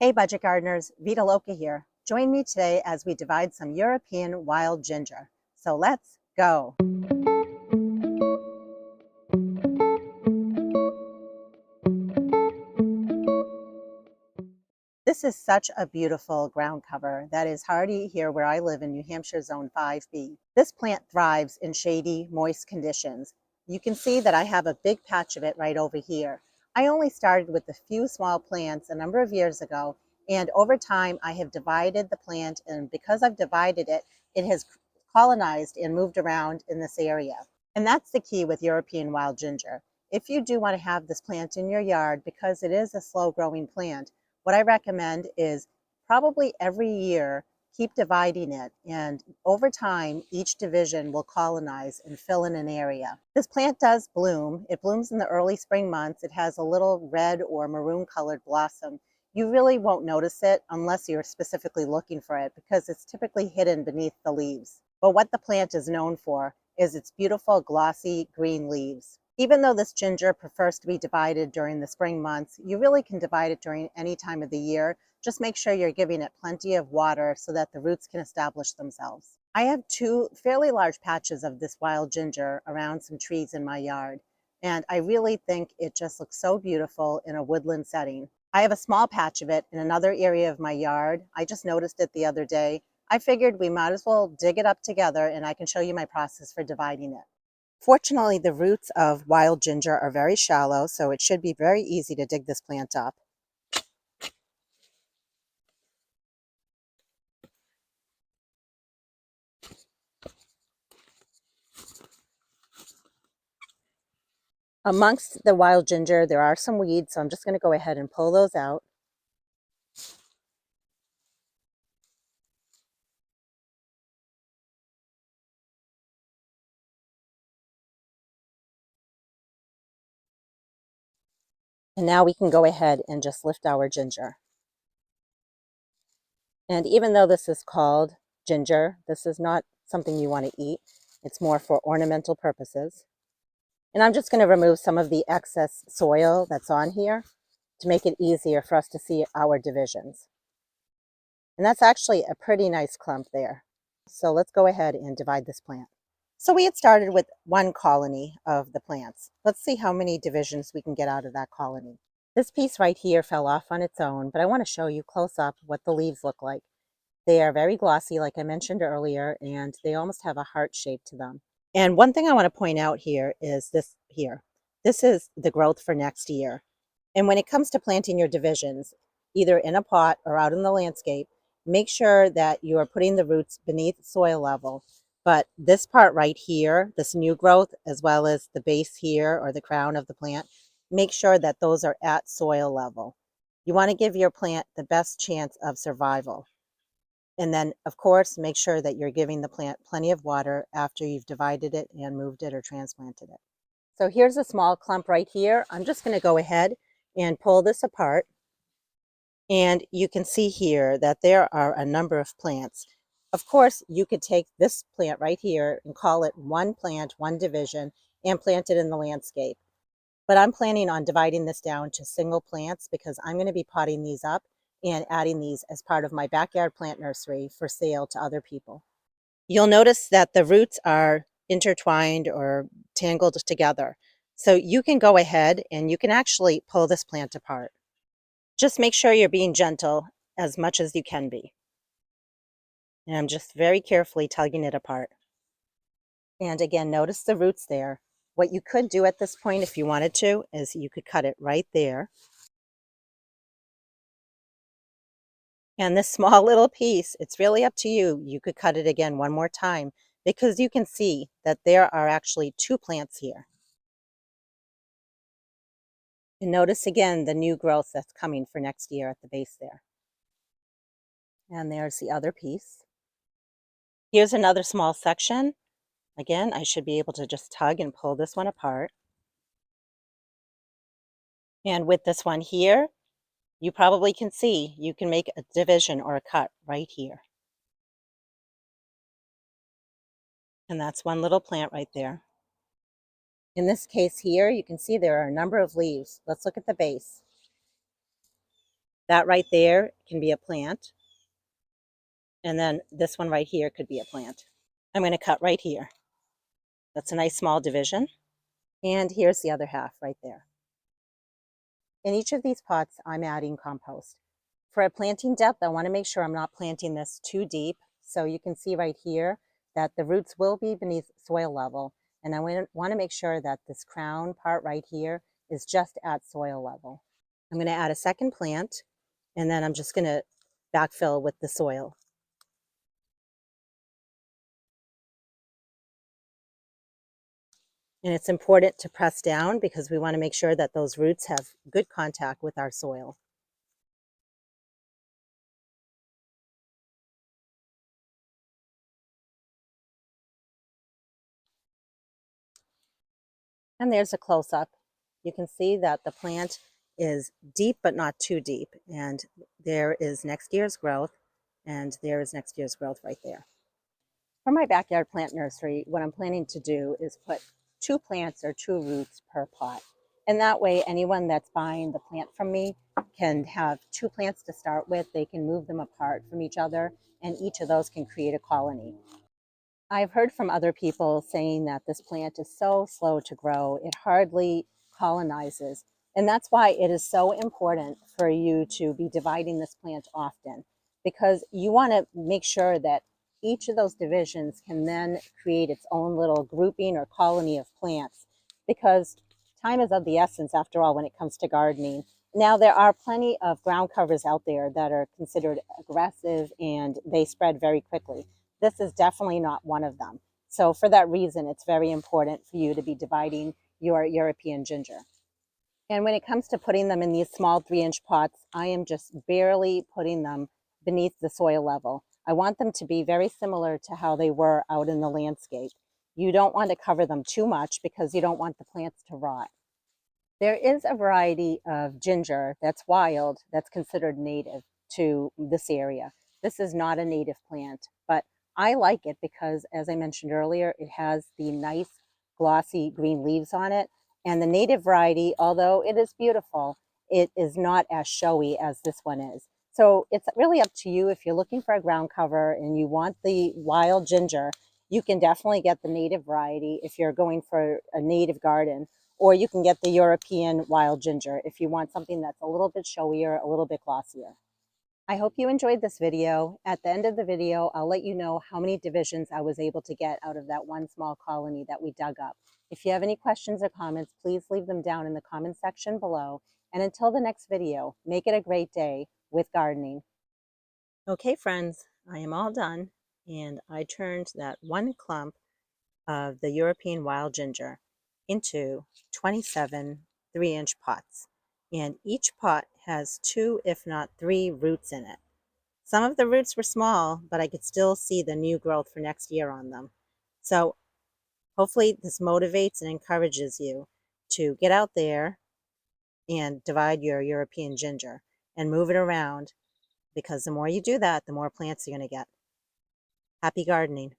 Hey budget gardeners, Vita Loca here. Join me today as we divide some European wild ginger. So let's go. This is such a beautiful ground cover that is hardy here where I live in New Hampshire Zone 5B. This plant thrives in shady, moist conditions. You can see that I have a big patch of it right over here. I only started with a few small plants a number of years ago, and over time I have divided the plant, and because I've divided it, it has colonized and moved around in this area. And that's the key with European wild ginger. If you do want to have this plant in your yard, because it is a slow growing plant, what I recommend is probably every year keep dividing it, and over time each division will colonize and fill in an area. This plant does bloom. It blooms in the early spring months. It has a little red or maroon colored blossom. You really won't notice it unless you're specifically looking for it because it's typically hidden beneath the leaves. But what the plant is known for is its beautiful glossy green leaves. Even though this ginger prefers to be divided during the spring months, you really can divide it during any time of the year. Just make sure you're giving it plenty of water so that the roots can establish themselves. I have two fairly large patches of this wild ginger around some trees in my yard, and I really think it just looks so beautiful in a woodland setting. I have a small patch of it in another area of my yard. I just noticed it the other day. I figured we might as well dig it up together and I can show you my process for dividing it. Fortunately, the roots of wild ginger are very shallow, so it should be very easy to dig this plant up. Amongst the wild ginger, there are some weeds, so I'm just going to go ahead and pull those out. And now we can go ahead and just lift our ginger. And even though this is called ginger, this is not something you want to eat. It's more for ornamental purposes. And I'm just going to remove some of the excess soil that's on here to make it easier for us to see our divisions. And that's actually a pretty nice clump there. So let's go ahead and divide this plant. So we had started with one colony of the plants. Let's see how many divisions we can get out of that colony. This piece right here fell off on its own, but I want to show you close up what the leaves look like. They are very glossy, like I mentioned earlier, and they almost have a heart shape to them. And one thing I want to point out here is this here. This is the growth for next year. And when it comes to planting your divisions, either in a pot or out in the landscape, make sure that you are putting the roots beneath soil level. But this part right here, this new growth, as well as the base here or the crown of the plant, make sure that those are at soil level. You want to give your plant the best chance of survival. And then, of course, make sure that you're giving the plant plenty of water after you've divided it and moved it or transplanted it. So here's a small clump right here. I'm just going to go ahead and pull this apart. And you can see here that there are a number of plants. Of course, you could take this plant right here and call it one plant, one division, and plant it in the landscape. But I'm planning on dividing this down to single plants because I'm going to be potting these up and adding these as part of my backyard plant nursery for sale to other people. You'll notice that the roots are intertwined or tangled together. So you can go ahead and you can actually pull this plant apart. Just make sure you're being gentle as much as you can be. And I'm just very carefully tugging it apart. And again, notice the roots there. What you could do at this point, if you wanted to, is you could cut it right there. And this small little piece, it's really up to you. You could cut it again one more time because you can see that there are actually two plants here. And notice again the new growth that's coming for next year at the base there. And there's the other piece. Here's another small section. Again, I should be able to just tug and pull this one apart. And with this one here, you probably can see you can make a division or a cut right here. And that's one little plant right there. In this case here, you can see there are a number of leaves. Let's look at the base. That right there can be a plant. And then this one right here could be a plant. I'm going to cut right here. That's a nice small division. And here's the other half right there. In each of these pots, I'm adding compost. For a planting depth, I want to make sure I'm not planting this too deep. So you can see right here that the roots will be beneath soil level. And I want to make sure that this crown part right here is just at soil level. I'm going to add a second plant, and then I'm just going to backfill with the soil. And it's important to press down because we want to make sure that those roots have good contact with our soil. And there's a close-up. You can see that the plant is deep but not too deep. And there is next year's growth, and there is next year's growth right there. For my backyard plant nursery, what I'm planning to do is put 2 plants or 2 roots per pot. And that way, anyone that's buying the plant from me can have 2 plants to start with. They can move them apart from each other, and each of those can create a colony. I've heard from other people saying that this plant is so slow to grow, it hardly colonizes. And that's why it is so important for you to be dividing this plant often, because you want to make sure that each of those divisions can then create its own little grouping or colony of plants, because time is of the essence after all when it comes to gardening. Now, there are plenty of ground covers out there that are considered aggressive and they spread very quickly. This is definitely not one of them. So for that reason, it's very important for you to be dividing your European ginger. And when it comes to putting them in these small 3-inch pots, I am just barely putting them beneath the soil level. I want them to be very similar to how they were out in the landscape. You don't want to cover them too much because you don't want the plants to rot. There is a variety of ginger that's wild that's considered native to this area. This is not a native plant, but I like it because, as I mentioned earlier, it has the nice glossy green leaves on it. And the native variety, although it is beautiful, it is not as showy as this one is. So it's really up to you. If you're looking for a ground cover and you want the wild ginger, you can definitely get the native variety if you're going for a native garden, or you can get the European wild ginger if you want something that's a little bit showier, a little bit glossier. I hope you enjoyed this video. At the end of the video, I'll let you know how many divisions I was able to get out of that one small colony that we dug up. If you have any questions or comments, please leave them down in the comment section below. And until the next video, make it a great day with gardening. Okay, friends, I am all done, and I turned that one clump of the European wild ginger into 27 3-inch pots. And each pot has 2, if not 3, roots in it. Some of the roots were small, but I could still see the new growth for next year on them. So hopefully this motivates and encourages you to get out there and divide your European ginger and move it around, because the more you do that, the more plants you're going to get. Happy gardening.